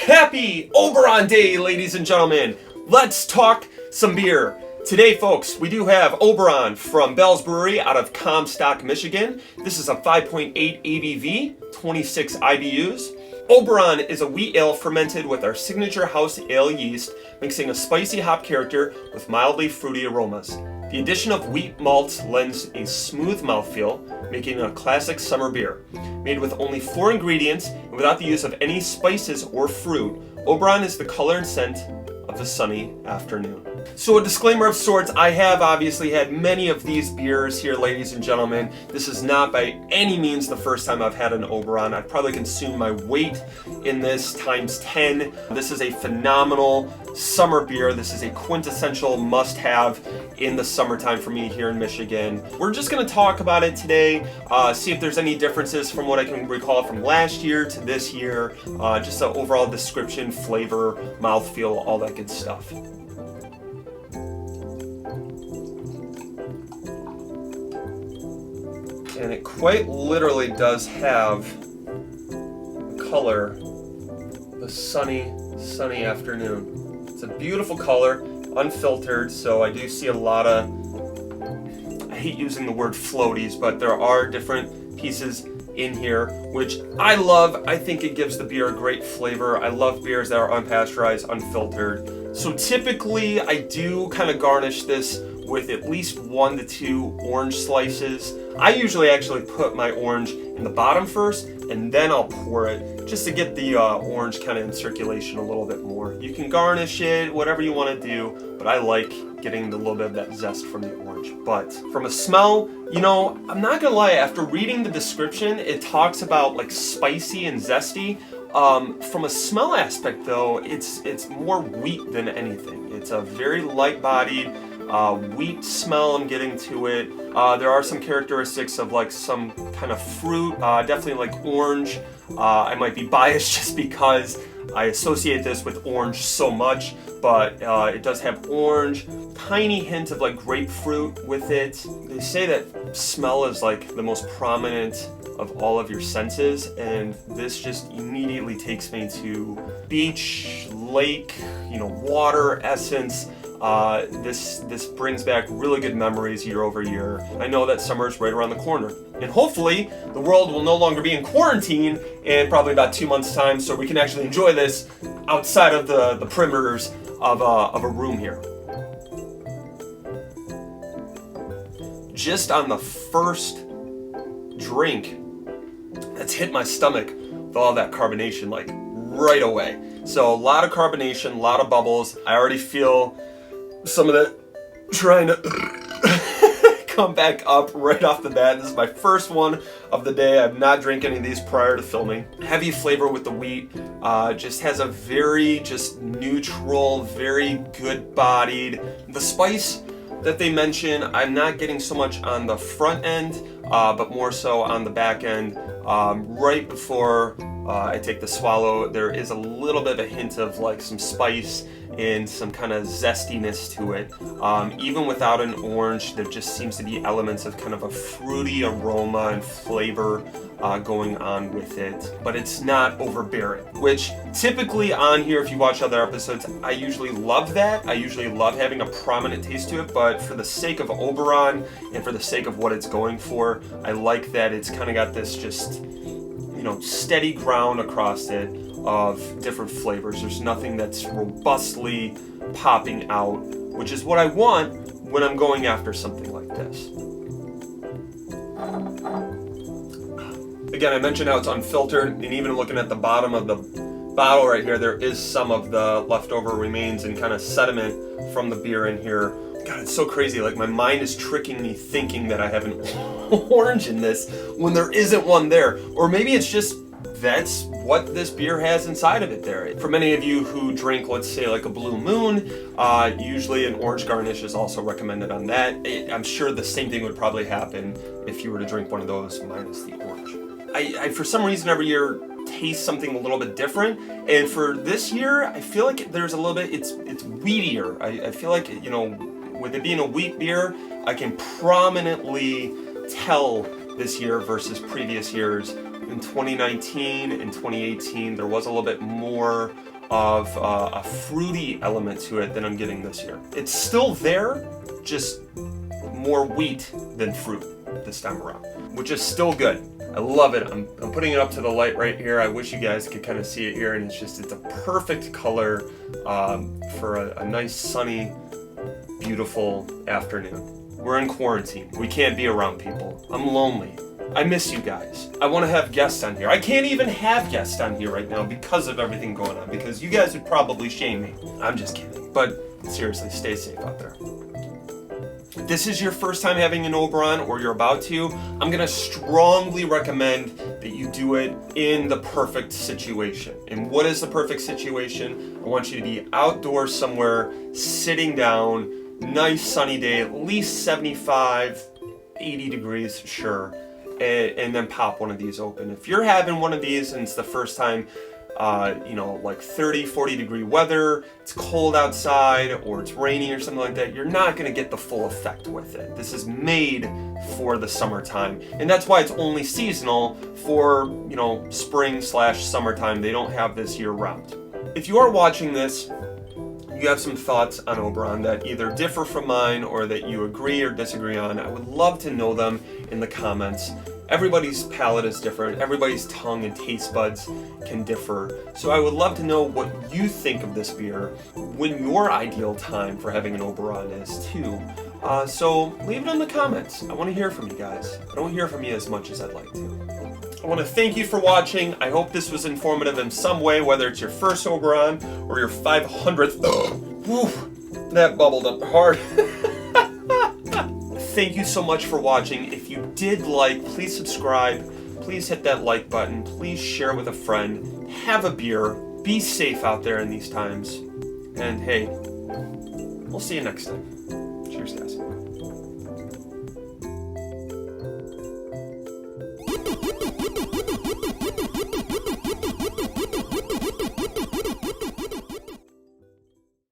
Happy Oberon Day, ladies and gentlemen. Let's talk some beer. Today, folks, we do have Oberon from Bells Brewery out of Comstock, Michigan. This is a 5.8 ABV, 26 IBUs. Oberon is a wheat ale fermented with our signature house ale yeast, mixing a spicy hop character with mildly fruity aromas. The addition of wheat malt lends a smooth mouthfeel, making it a classic summer beer. Made with only 4 ingredients and without the use of any spices or fruit, Oberon is the color and scent of a sunny afternoon. So a disclaimer of sorts, I have obviously had many of these beers here, ladies and gentlemen. This is not by any means the first time I've had an Oberon. I've probably consumed my weight in this times 10. This is a phenomenal summer beer. This is a quintessential must-have in the summertime for me here in Michigan. We're just going to talk about it today, see if there's any differences from what I can recall from last year to this year, just an overall description, flavor, mouthfeel, all that good stuff. And it quite literally does have the color of a sunny afternoon. It's a beautiful color, unfiltered, so I do see a lot of, I hate using the word floaties, but there are different pieces in here, which I love. I think it gives the beer a great flavor. I love beers that are unpasteurized, unfiltered. So typically I do kind of garnish this with at least 1 to 2 orange slices. I usually actually put my orange in the bottom first, and then I'll pour it, just to get the orange kind of in circulation a little bit more. You can garnish it, whatever you want to do, but I like getting a little bit of that zest from the orange. But from a smell, you know, I'm not gonna lie, after reading the description, it talks about like spicy and zesty. From a smell aspect though, it's more wheat than anything. It's a very light-bodied, wheat smell I'm getting to it. There are some characteristics of like some kind of fruit, definitely like orange. I might be biased just because I associate this with orange so much, but it does have orange, tiny hint of like grapefruit with it. They say that smell is like the most prominent of all of your senses, and this just immediately takes me to beach, lake, you know, water essence. This brings back really good memories year over year. I know that summer is right around the corner, and hopefully the world will no longer be in quarantine in probably about 2 months' time, so we can actually enjoy this outside of the perimeters of a room here. Just on the first drink, that's hit my stomach with all that carbonation like right away. So a lot of carbonation, a lot of bubbles. I already feel some of that trying to come back up right off the bat. This is my first one of the day. I've not drank any of these prior to filming. Heavy flavor with the wheat. Just has a very just neutral, very good bodied. The spice that they mention, I'm not getting so much on the front end, but more so on the back end. Right before I take the swallow, there is a little bit of a hint of like some spice and some kind of zestiness to it. Even without an orange, there just seems to be elements of kind of a fruity aroma and flavor going on with it, but it's not overbearing, which typically on here, if you watch other episodes, I usually love that. I usually love having a prominent taste to it, but for the sake of Oberon and for the sake of what it's going for, I like that it's kind of got this just, you know, steady ground across it of different flavors. There's nothing that's robustly popping out, which is what I want when I'm going after something like this. Again, I mentioned how it's unfiltered, and even looking at the bottom of the bottle right here, there is some of the leftover remains and kind of sediment from the beer in here. God, it's so crazy. Like, my mind is tricking me thinking that I have an orange in this when there isn't one there. Or maybe it's just that's what this beer has inside of it there. For many of you who drink, let's say, like a Blue Moon, usually an orange garnish is also recommended on that. I'm sure the same thing would probably happen if you were to drink one of those minus the orange. I for some reason every year taste something a little bit different, and for this year I feel like there's a little bit, it's wheatier. I feel like, you know, with it being a wheat beer, I can prominently tell this year versus previous years. In 2019 and 2018, there was a little bit more of a fruity element to it than I'm getting this year. It's still there, just more wheat than fruit this time around, which is still good. I love it. I'm putting it up to the light right here. I wish you guys could kind of see it here, and it's a perfect color for a nice sunny, beautiful afternoon. We're in quarantine. We can't be around people. I'm lonely. I miss you guys. I want to have guests on here. I can't even have guests on here right now because of everything going on, because you guys would probably shame me. I'm just kidding. But seriously, stay safe out there. If this is your first time having an Oberon, or you're about to, I'm going to strongly recommend that you do it in the perfect situation. And what is the perfect situation? I want you to be outdoors somewhere, sitting down, nice sunny day, at least 75, 80 degrees, sure. And then pop one of these open. If you're having one of these and it's the first time, like 30, 40 degree weather, it's cold outside, or it's raining or something like that, you're not going to get the full effect with it. This is made for the summertime, and that's why it's only seasonal for, spring/summertime. They don't have this year round. If you are watching this, you have some thoughts on Oberon that either differ from mine or that you agree or disagree on, I would love to know them in the comments. Everybody's palate is different. Everybody's tongue and taste buds can differ. So I would love to know what you think of this beer, when your ideal time for having an Oberon is too. So leave it in the comments. I want to hear from you guys. I don't hear from you as much as I'd like to. I want to thank you for watching. I hope this was informative in some way, whether it's your first Oberon or your 500th. Whew, that bubbled up hard. Thank you so much for watching. If you did please subscribe. Please hit that like button. Please share with a friend. Have a beer. Be safe out there in these times. And hey, we'll see you next time. Cheers, guys.